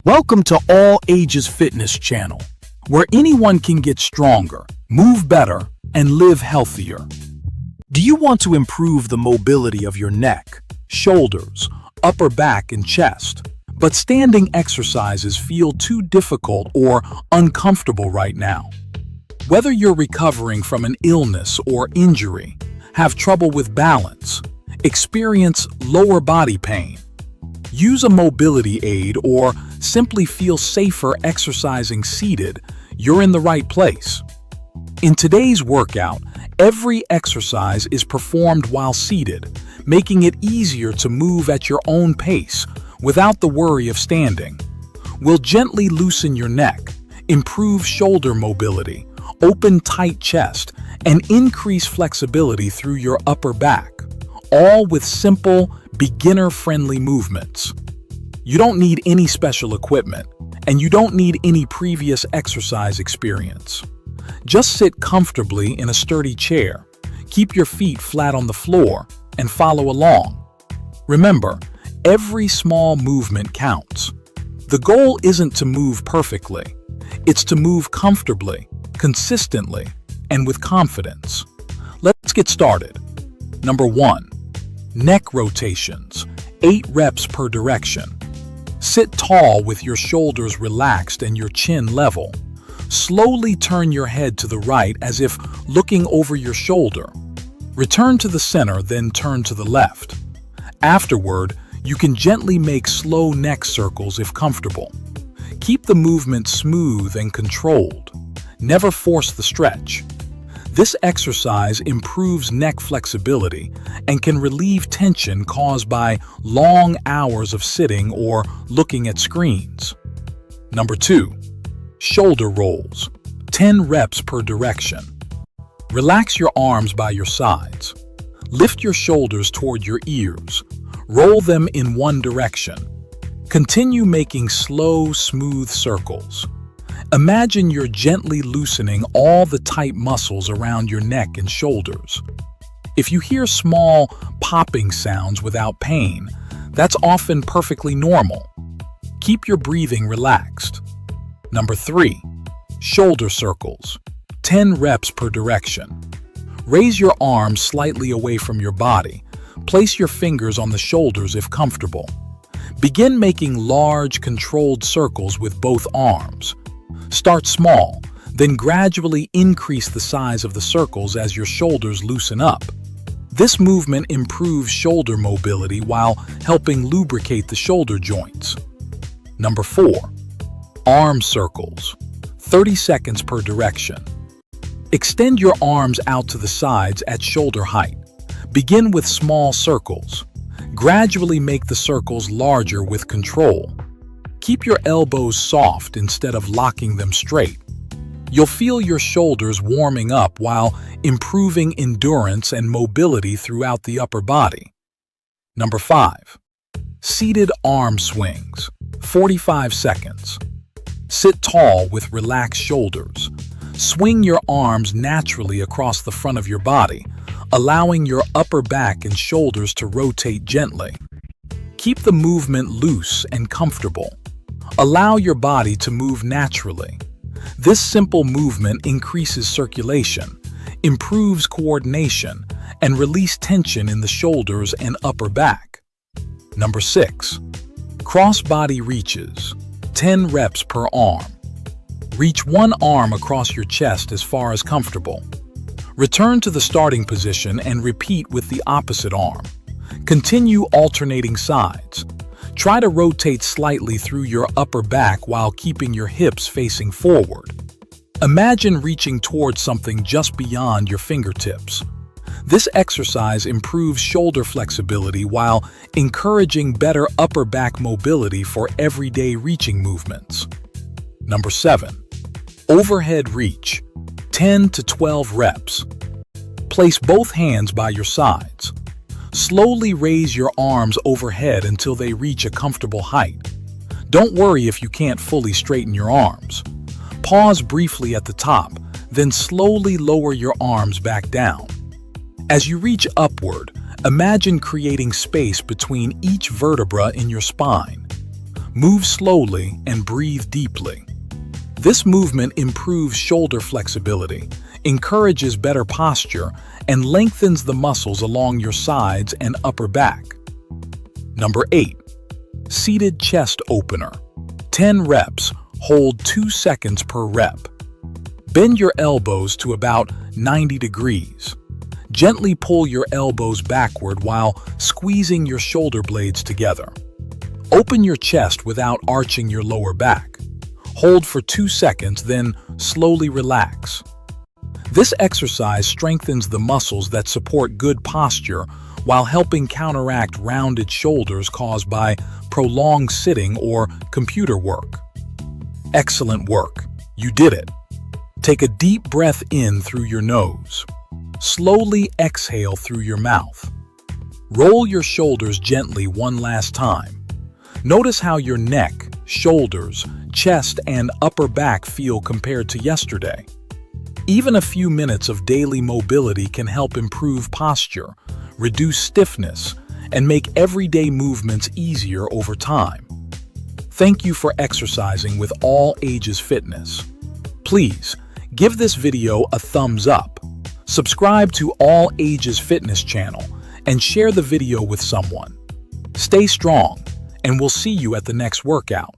Welcome to All Ages Fitness channel, where anyone can get stronger, move better, and live healthier. Do you want to improve the mobility of your neck, shoulders, upper back, and chest, but standing exercises feel too difficult or uncomfortable right now? Whether you're recovering from an illness or injury, have trouble with balance, experience lower body pain, use a mobility aid, or simply feel safer exercising seated, you're in the right place. In today's workout, every exercise is performed while seated, making it easier to move at your own pace without the worry of standing. We'll gently loosen your neck, improve shoulder mobility, open tight chest, and increase flexibility through your upper back, all with simple, beginner-friendly movements. You don't need any special equipment, and you don't need any previous exercise experience. Just sit comfortably in a sturdy chair, keep your feet flat on the floor, and follow along. Remember, every small movement counts. The goal isn't to move perfectly. It's to move comfortably, consistently, and with confidence. Let's get started. Number 1. Neck rotations, 8 reps per direction. Sit tall with your shoulders relaxed and your chin level. Slowly turn your head to the right as if looking over your shoulder. Return to the center, then turn to the left. Afterward, you can gently make slow neck circles if comfortable. Keep the movement smooth and controlled. Never force the stretch. This exercise improves neck flexibility and can relieve tension caused by long hours of sitting or looking at screens. Number 2. Shoulder rolls, 10 reps per direction. Relax your arms by your sides. Lift your shoulders toward your ears. Roll them in one direction. Continue making slow, smooth circles. Imagine you're gently loosening all the tight muscles around your neck and shoulders. If you hear small popping sounds without pain, that's often perfectly normal. Keep your breathing relaxed. Number 3. Shoulder circles, 10 reps per direction. Raise your arms slightly away from your body. Place your fingers on the shoulders if comfortable. Begin making large, controlled circles with both arms. Start small, then gradually increase the size of the circles as your shoulders loosen up. This movement improves shoulder mobility while helping lubricate the shoulder joints. Number 4. Arm circles, 30 seconds per direction. Extend your arms out to the sides at shoulder height. Begin with small circles. Gradually make the circles larger with control. Keep your elbows soft instead of locking them straight. You'll feel your shoulders warming up while improving endurance and mobility throughout the upper body. Number 5. Seated arm swings, 45 seconds. Sit tall with relaxed shoulders. Swing your arms naturally across the front of your body, allowing your upper back and shoulders to rotate gently. Keep the movement loose and comfortable. Allow your body to move naturally. This simple movement increases circulation, improves coordination, and releases tension in the shoulders and upper back. Number 6. Cross-body reaches, 10 reps per arm. Reach one arm across your chest as far as comfortable. Return to the starting position and repeat with the opposite arm. Continue alternating sides. Try to rotate slightly through your upper back while keeping your hips facing forward. Imagine reaching towards something just beyond your fingertips. This exercise improves shoulder flexibility while encouraging better upper back mobility for everyday reaching movements. Number 7. Overhead reach, 10 to 12 reps. Place both hands by your sides. Slowly raise your arms overhead until they reach a comfortable height. Don't worry if you can't fully straighten your arms. Pause briefly at the top, then slowly lower your arms back down. As you reach upward, imagine creating space between each vertebra in your spine. Move slowly and breathe deeply. This movement improves shoulder flexibility, encourages better posture, and lengthens the muscles along your sides and upper back. Number 8. Seated chest opener. 10 reps, hold 2 seconds per rep. Bend your elbows to about 90 degrees. Gently pull your elbows backward while squeezing your shoulder blades together. Open your chest without arching your lower back. Hold for 2 seconds, then slowly relax. This exercise strengthens the muscles that support good posture while helping counteract rounded shoulders caused by prolonged sitting or computer work. Excellent work. You did it. Take a deep breath in through your nose. Slowly exhale through your mouth. Roll your shoulders gently one last time. Notice how your neck, shoulders, chest, and upper back feel compared to yesterday. Even a few minutes of daily mobility can help improve posture, reduce stiffness, and make everyday movements easier over time. Thank you for exercising with All Ages Fitness. Please, give this video a thumbs up. Subscribe to All Ages Fitness channel and share the video with someone. Stay strong, and we'll see you at the next workout.